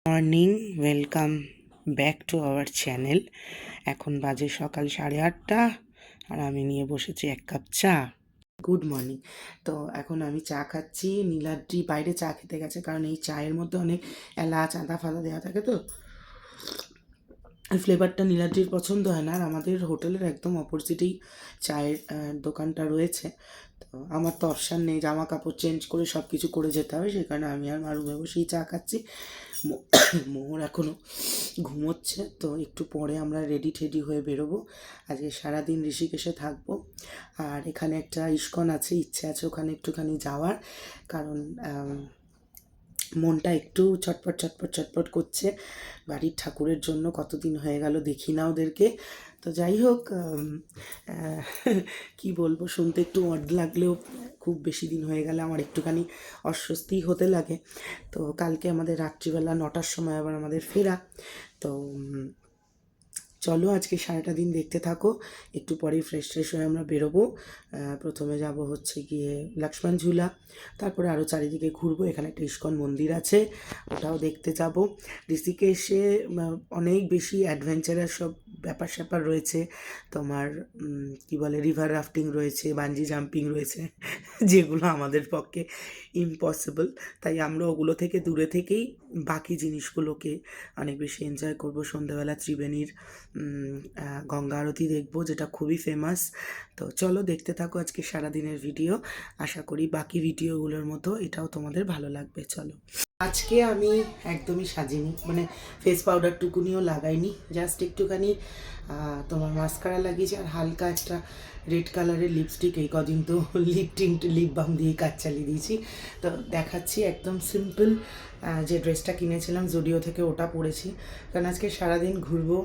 Morning, welcome back to our channel. এখন বাজে সকাল 8:30 আর আমি নিয়ে বসেছি এক কাপ চা। Good morning. তো এখন আমি চা খাচ্ছি। নীলাদ্রি বাইরে চা খেতে গেছে, কারণ এই চায়ের মধ্যে অনেক এলাচ আদা ফাদা দেওয়া থাকে, তো এই ফ্লেভারটা নীলাদ্রির পছন্দ হয় না। আর আমাদের হোটেলের একদম অপোজিটেই চায়ের দোকানটা রয়েছে। তো আমার তো অপশান নেই, জামা কাপড় চেঞ্জ করে সব কিছু করে যেতে হবে, সেই কারণে আমি আর রুমে বসেই চা খাচ্ছি। মোহর এখনও ঘুমোচ্ছে, তো একটু পরে আমরা রেডি টেডি হয়ে বেরোবো। আজকে সারাদিন ঋষিকেশে থাকবো। আর এখানে একটা ইস্কন আছে, ইচ্ছে আছে ওখানে একটুখানি যাওয়ার, কারণ মনটা একটু ছটপট ছটপট ছটপট করছে বাড়ির ঠাকুরের জন্য। কতদিন হয়ে গেল দেখি না ওদেরকে। তো যাই হোক, কি বলবো, শুনতে একটু অড লাগলেও খুব বেশি দিন হয়ে গেলে আমার একটুখানি অস্বস্তি হতে লাগে। তো কালকে আমাদের রাত্রিবেলা 9টার সময় আবার আমাদের ফেরা। তো চলো আজকে সারাটা দিন দেখতে থাকো। একটু পরেই ফ্রেশ হয়ে আমরা বেরোবো। প্রথমে যাব হচ্ছে গিয়ে লক্ষ্মণ ঝুলা, তারপরে আরও চারিদিকে ঘুরবো। এখানে একটা ইস্কন মন্দির আছে, ওটাও দেখতে যাব। ঋষিকেশে অনেক বেশি অ্যাডভেঞ্চারাস সব ব্যাপার স্যাপার রয়েছে। তোমার কি বলে, রিভার রাফটিং রয়েছে, বাঞ্জি জাম্পিং রয়েছে, যেগুলো আমাদের পক্ষে ইম্পসিবল। তাই আমরা ওগুলো থেকে দূরে থেকেই বাকি জিনিসগুলোকে অনেক বেশি এনজয় করব। সন্ধ্যাবেলা ত্রিবেণীর গঙ্গা আরতি দেখবো, যেটা খুবই ফেমাস। তো চলো দেখতে থাকো আজকে সারাদিনের ভিডিও। আশা করি বাকি ভিডিওগুলোর মতো এটাও তোমাদের ভালো লাগবে। চলো। আজকে আমি একদমই সাজিনি, মানে ফেস পাউডারটুকুনিও লাগাইনি, জাস্ট একটুখানি তোমার মাস্কারা লাগিয়েছি আর হালকা একটা রেড কালারের লিপস্টিক। এই কদিন তো লিপ বাম দিয়ে কাজ চালিয়ে দিয়েছি। তো দেখাচ্ছি একদম সিম্পল যে ড্রেসটা কিনেছিলাম জুডিও থেকে, ওটা পরেছি, কারণ আজকে সারাদিন ঘুরবো।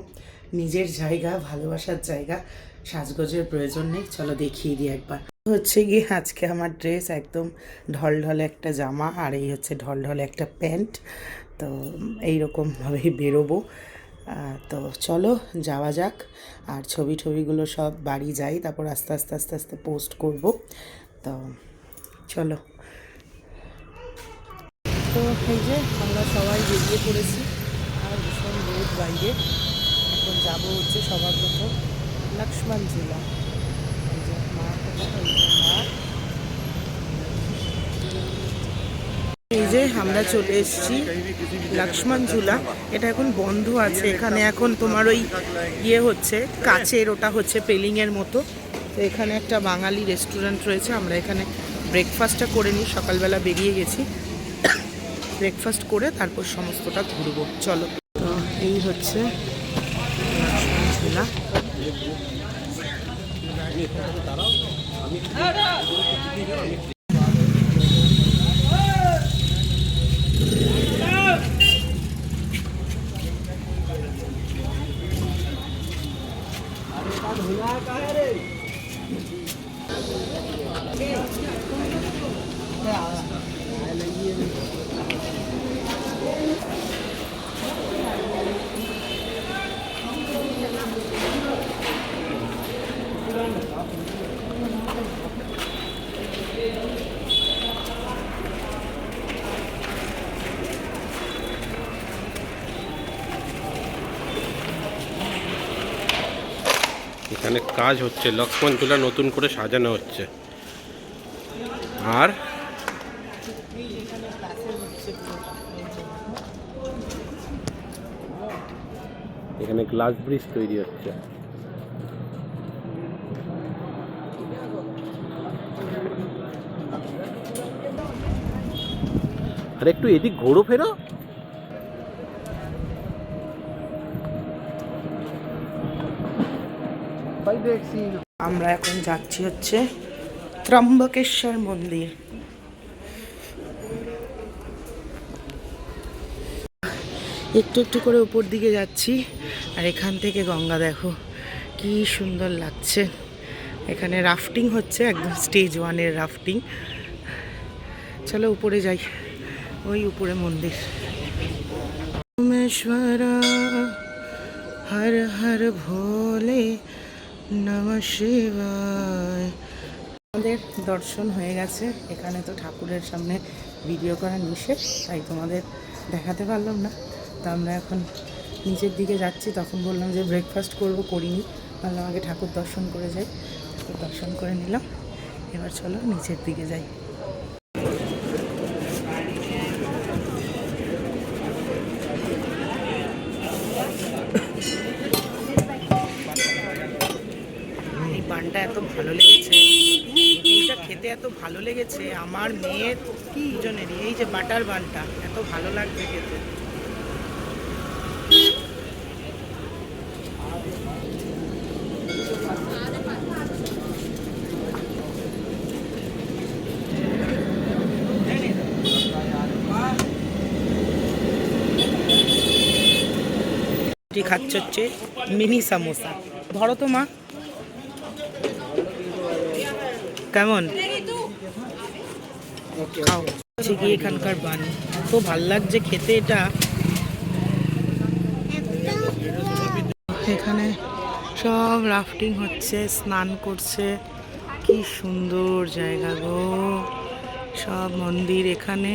নিজের জায়গা, ভালোবাসার জায়গা, সাজগোজের প্রয়োজন নেই। চলো দেখিয়ে দিই একবার। হচ্ছে গিয়ে আজকে আমার ড্রেস একদম ঢলঢলে একটা জামা, আর এই হচ্ছে ঢলঢলে একটা প্যান্ট। তো এইরকমভাবেই বেরোবো। তো চলো যাওয়া যাক। আর ছবিগুলো সব বাড়ি যাই, তারপর আস্তে আস্তে আস্তে আস্তে পোস্ট করব। তো চলো। তো এই যে আমরা সবাই বেরিয়ে পড়েছি, আর ভীষণ রোদ বাইরে। এখন যাবো হচ্ছে সবার প্রথম লক্ষ্মণ ঝুলা। এই যে মা, এই যে আমরা চলে এসেছি লক্ষ্মণ ঝুলা। এটা এখন বন্ধ আছে। এখানে এখন তোমার ওই হচ্ছে কাচের, ওটা হচ্ছে পেলিংয়ের মতো। তো এখানে একটা বাঙালি রেস্টুরেন্ট রয়েছে, আমরা এখানে ব্রেকফাস্টটা করে নিই। সকালবেলা বেরিয়ে গেছি, ব্রেকফাস্ট করে তারপর সমস্তটা ঘুরবো। চলো। তো এই হচ্ছে লক্ষ্মণ ঝুলা। এখানে কাজ হচ্ছে, লক্ষ্মণ ঝুলা নতুন করে সাজানো হচ্ছে। আর এখানে গ্লাস ব্রিজ তৈরি হচ্ছে। আর একটু এদিক ঘোরো ফেরো। আমরা এখন যাচ্ছি হচ্ছে ত্রম্বকেশ্বর মন্দির। একটু একটু করে উপর দিকে যাচ্ছি, আর এখান থেকে গঙ্গা দেখো কি সুন্দর লাগছে। এখানে রাফটিং হচ্ছে, একদম স্টেজ 1-এর রাফটিং। চলো উপরে যাই, ওই উপরে মন্দির। সোমেশ্বর হর হর ভোলে নমঃ শিবায়। আমাদের দর্শন হয়ে গেছে। এখানে তো ঠাকুরের সামনে ভিডিও করা নিষেধ, তাই তোমাদের দেখাতে পারলাম না। তা আমরা এখন নিচের দিকে যাচ্ছি। তখন বললাম যে ব্রেকফাস্ট করবো, করিনি, ভাবলাম আগে ঠাকুর দর্শন করে যাই। ঠাকুর দর্শন করে নিলাম, এবার চলো নিচের দিকে যাই। এই পানটা এত ভালো লেগেছে, এইটা খেতে এত ভালো লেগেছে আমার মেয়ের দুজনেরই। এই যে বাটার বানটা এত ভালো লাগবে খেতে। খাচ্ছে হচ্ছে মিনি সামোসা। ধরো তো মা, কেমন খাও। হচ্ছে কি এখানকার বান এত ভাল লাগছে খেতে। এটা এখানে সব রাফটিং হচ্ছে, স্নান করছে, কি সুন্দর জায়গা গো। সব মন্দির এখানে।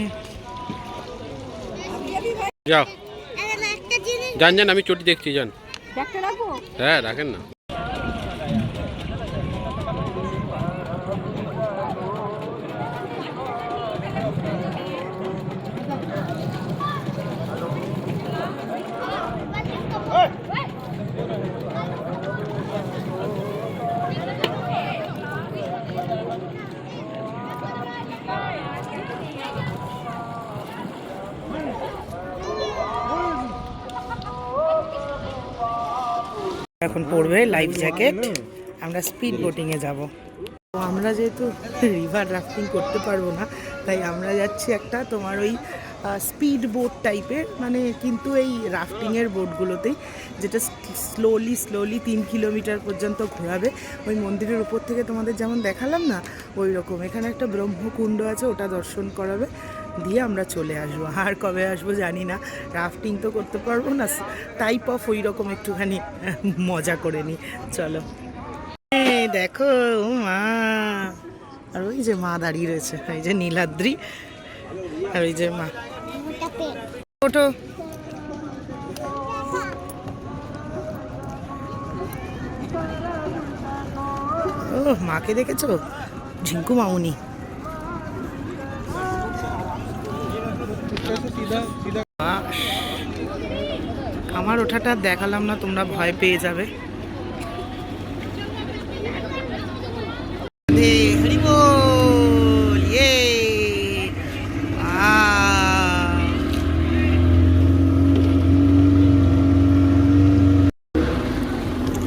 যাও যান যান, আমি চটি দেখছি, যান। হ্যাঁ রাখেন না। এখন পড়বে লাইফ জ্যাকেট, আমরা স্পিড বোটিংয়ে যাব। তো আমরা যেহেতু রিভার রাফটিং করতে পারবো না, তাই আমরা যাচ্ছি একটা তোমার ওই স্পিড বোট টাইপের, মানে কিন্তু এই রাফটিংয়ের বোটগুলোতেই, যেটা স্লোলি 3 কিলোমিটার পর্যন্ত ঘোরাবে। ওই মন্দিরের উপর থেকে তোমাদের যেমন দেখালাম না, ওই রকম। এখানে একটা ব্রহ্মকুণ্ড আছে, ওটা দর্শন করাবে, দিয়ে আমরা চলে আসবো। আর কবে আসবো জানি না, রাফটিং তো করতে পারবো না, টাইপ অফ ওই রকম একটুখানি মজা করে নিই। চলো। দেখো মা, আর ওই যে মা দাঁড়িয়ে রয়েছে, ওই যে নীলাদ্রি, আর ওই যে মা। ওঠো। ও মাকে দেখেছো, ঝিঙ্কু মামুনি। আমার ওঠাটা দেখালাম না, তোমরা ভয় পেয়ে যাবে। হরি বল, ইয়ে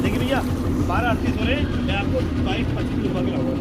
देखिए भैया 12:38 हो रहे, मैं आपको 22-25 रुपये में लाऊंगा।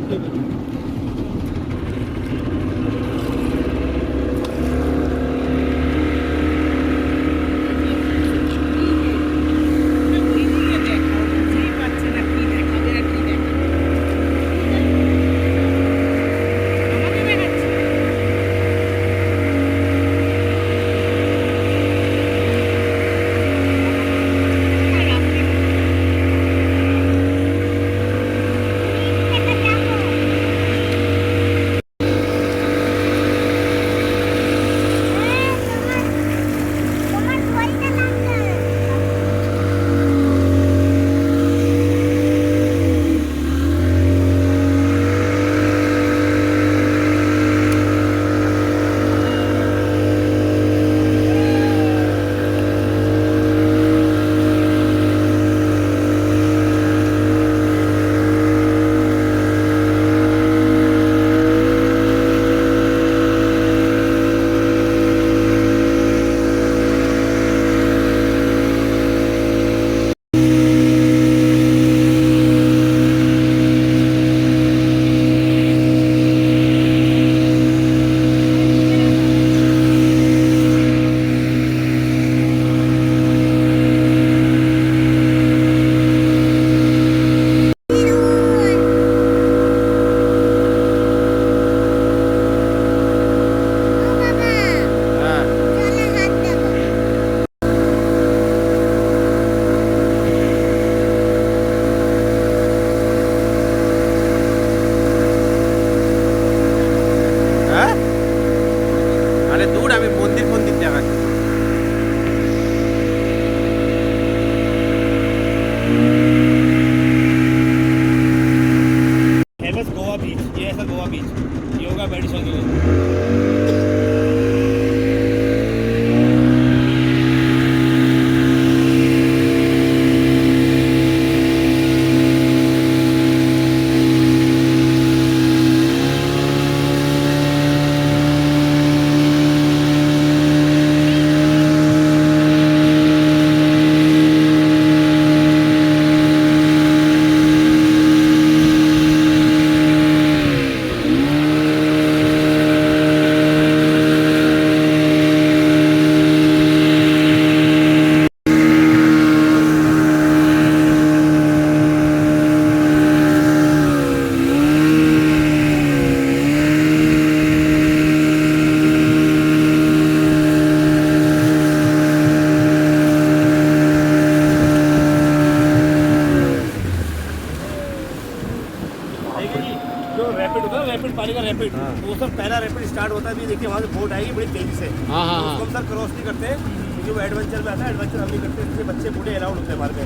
पहला रैपिड स्टार्ट होता है, देखिए वहाँ से बोट आएगी बड़ी तेजी से, हाँ हाँ उसको हम सर क्रॉस नहीं करते, क्योंकि वो एडवेंचर में आता है, एडवेंचर हम नहीं करते, इसलिए बच्चे बूढ़े अलाउड होते हैं हमारे में।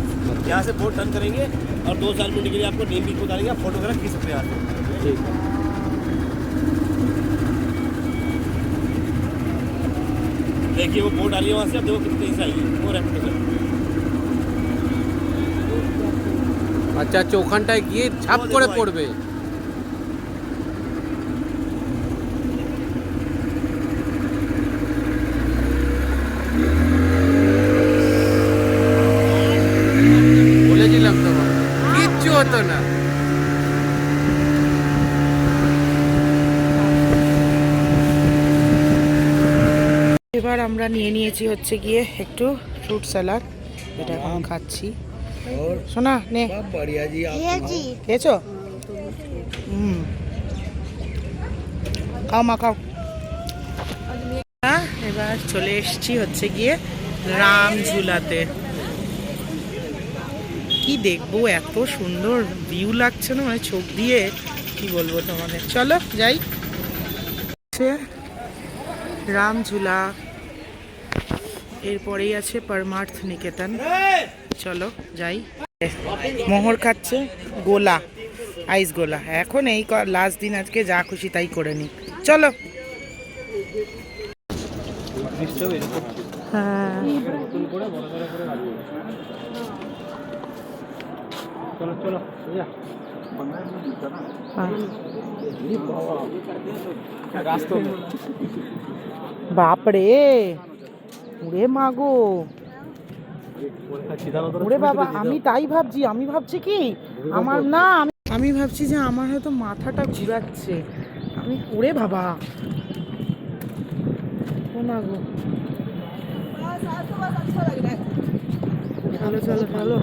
यहाँ से बोट टर्न करेंगे और 2 मिनट के लिए आपको नीम बीच उतारेंगे, आप फोटो वगैरह खींच सकते हैं यहाँ से। ठीक है। देखिए वो बोट आ रही है वहाँ से, अब देखो कितनी तेजी से आएगी वो रैपिड से। আচ্ছা আচ্ছা, ওখানটায় গিয়ে ঝাপ করে পড়বে। বলেছিলাম তোমার কিচ্ছু হতো না। এবার আমরা নিয়ে নিয়েছি হচ্ছে গিয়ে একটু ফ্রুট স্যালাড, এটা এখন খাচ্ছি। শোনা নে, খেয়েছো? খাও মা খাও। এবার চলে এসেছি হচ্ছে গিয়ে রাম ঝুলাতে। কি দেখবো, এত সুন্দর ভিউ লাগছে না, মানে চোখ দিয়ে কি বলবো তোমাদের। চলো যাই। রাম ঝুলা, এরপরেই আছে পরমার্থ নিকেতন। চলো যাই। মোহর খাচ্ছে গোলা, আইস গোলা। এখন এই লাস্ট দিন, আজকে যা খুশি তাই করে নি। চলো। হ্যাঁ বাপরে, ওরে মাগো, ওরে বাবা, আমি তাই ভাবছি। আমি ভাবছি কি আমার না, আমি ভাবছি যে আমার হয়তো মাথাটা ঘুরাচ্ছে। আমি ওরে বাবা, ও না গো। চলো চলো চলো।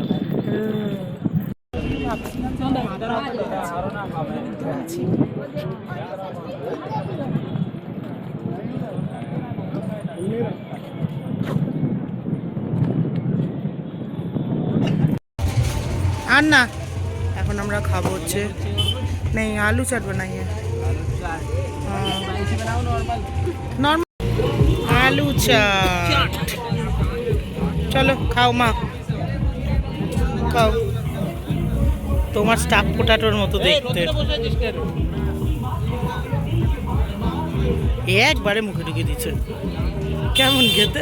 আর না, এখন আমরা খাবো হচ্ছে नहीं आलू चाट बनाइए, नॉर्मल आलू चाट। चलो खाओ माँ, खाओ। তোমার স্টাফ পোটাটোর মতো দেখতে, একবারে মুখে ঢুকে দিচ্ছে। কেমন খেতে?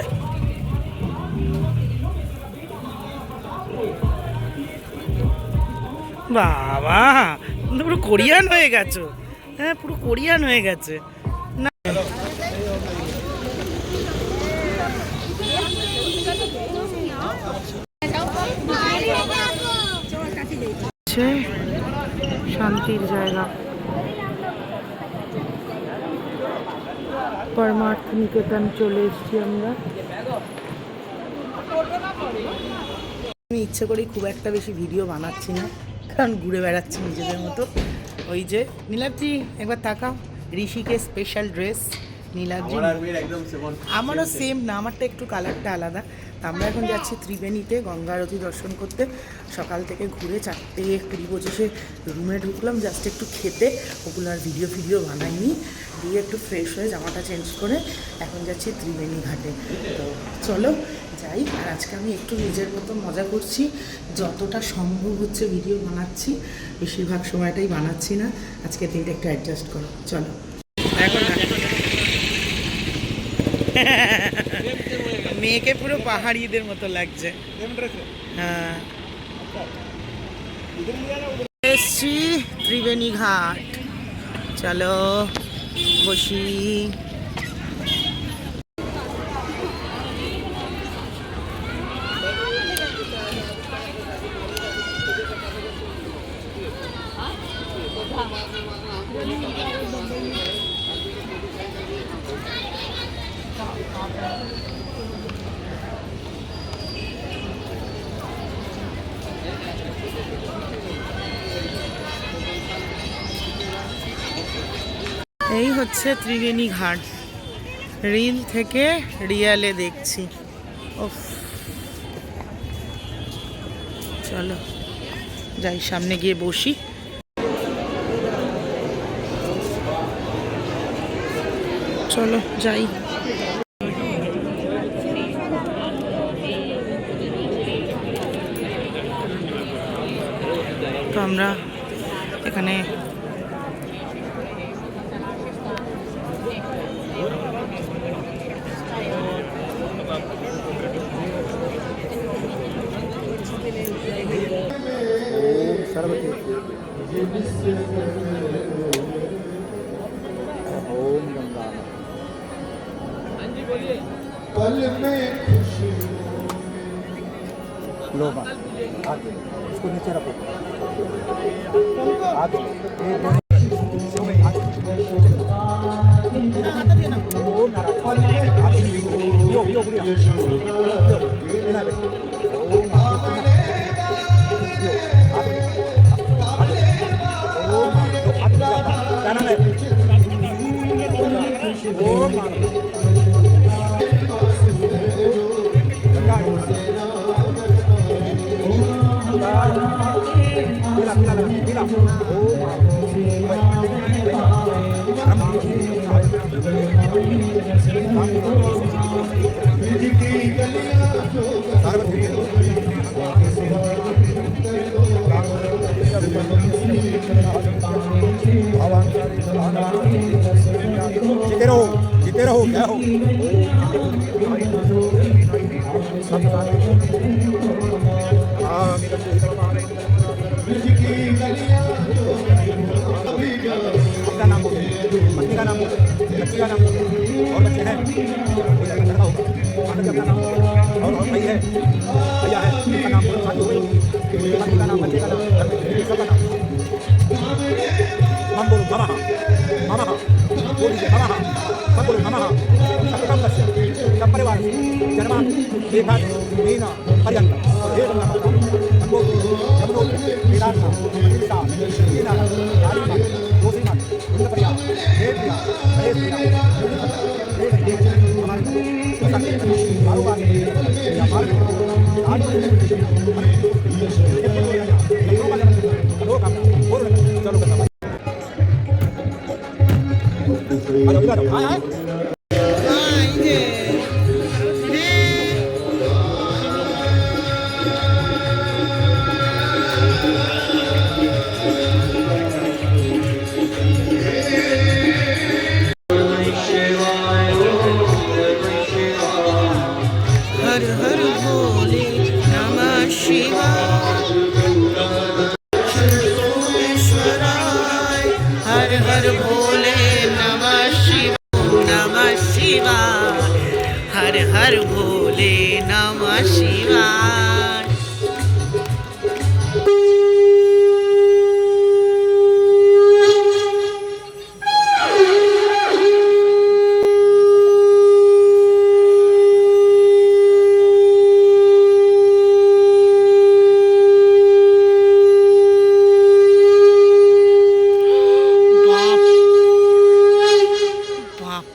বাবা, পুরো কোরিয়ান হয়ে গেছো। হ্যাঁ, পুরো কোরিয়ান হয়ে গেছে না। শান্তির জায়গা পরমার্থ নিকেতন চলে এসেছি আমরা। আমি ইচ্ছে করেই খুব একটা বেশি ভিডিও বানাচ্ছি না, কারণ ঘুরে বেড়াচ্ছি নিজেদের মতো। ওই যে নীলাদ্রি, একবার তাকাও, ঋষিকে স্পেশাল ড্রেস নীলাদ্রি। আমারও সেম না, আমারটা একটু কালারটা আলাদা। তা আমরা এখন যাচ্ছি ত্রিবেণীতে গঙ্গা আরতি দর্শন করতে। সকাল থেকে ঘুরে 4:20 রুমে ঢুকলাম, জাস্ট একটু খেতে, ওগুলো আর ভিডিও বানাইনি। দিয়ে একটু ফ্রেশ হয়ে জামাটা চেঞ্জ করে এখন যাচ্ছি ত্রিবেণী ঘাটে। তো চলো যাই। আর আজকে আমি একটু নিজের মতো মজা করছি, যতটা সম্ভব হচ্ছে ভিডিও বানাচ্ছি, বেশিরভাগ সময়টাই বানাচ্ছি না। আজকে দিনটা একটু অ্যাডজাস্ট করো। চলো। এখন মেয়েকে পুরো পাহাড়িদের মতো লাগছে। হ্যাঁ, এসছি ত্রিবেণী ঘাট। চলো বসি। এই হচ্ছে ত্রিবেণী ঘাট, রিল থেকে রিয়ালে দেখছি। ওফ, চলো যাই, সামনে গিয়ে বসি। চলো যাই। তো আমরা এখানে लो बस आगे इसको नीचे रखो आगे जीते रहो क्या हो आपका नाम बोलो पत्नी का नाम बोलो बच्ची का नाम बोलो और बच्चे हैं अपना नाम और भाई है भैया है उनका नाम बोलो शादी हो गई पत्नी का नाम बच्चे का नाम सबका नाम हम बोलो मामा मामा बोल दीजिए मामा सब बोलो मामा सब कुटुंबस्य सब परिवार जन्मात् एकात् मीना पर्यन्त एवं वेदांता अहिंसा मीना यारिमा दोषीमा उन्नतप्रिया देवप्रिया हरेप्रिया हर हर भोले नमः शिवाय हर हर भोले नमः शिवाय हर हर भोले नमः शिवाय। बाप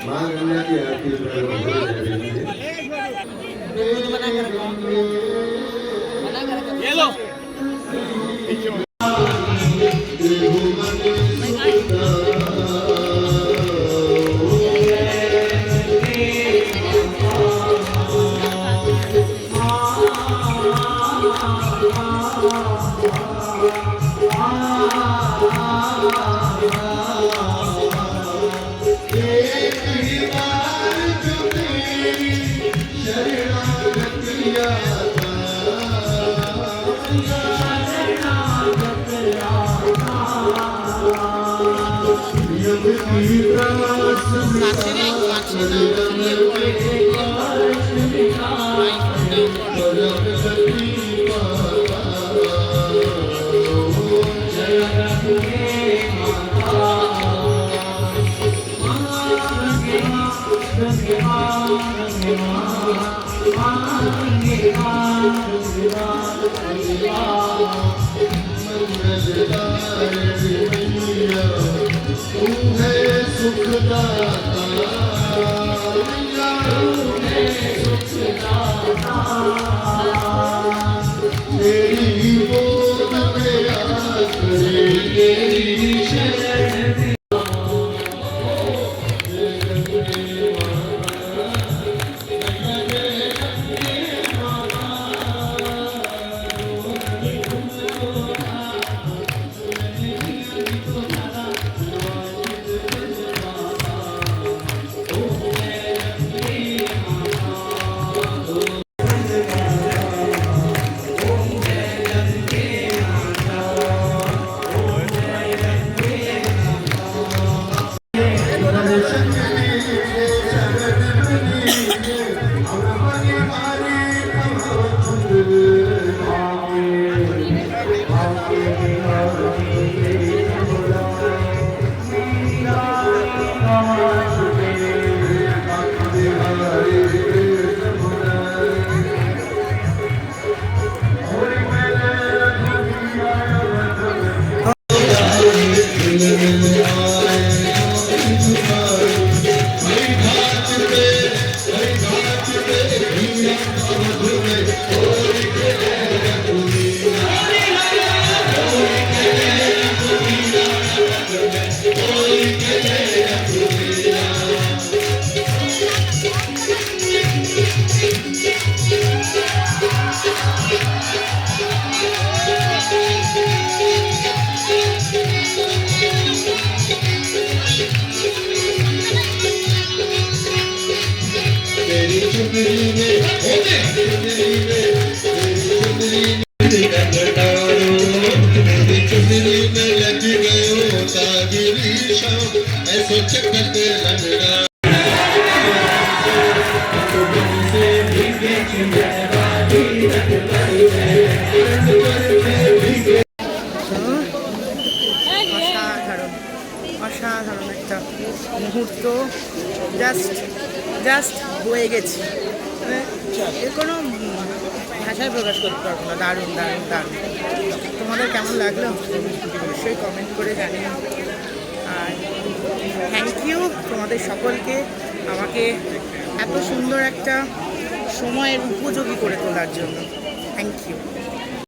मां गंगा की आरती प्रारंभ हो जाएगी। ये लो অসাধারণ একটা মুহূর্ত জাস্ট হয়ে গেছে, মানে এর কোনো ভাষায় প্রকাশ করতে পারবো না। দারুণ দারুণ দারুণ। তোমাদের কেমন লাগলো অবশ্যই কমেন্ট করে জানিও। আর থ্যাংক ইউ তোমাদের সকলকে আমাকে এত সুন্দর একটা সময়ের উপযোগী করে তোলার জন্য। Thank you.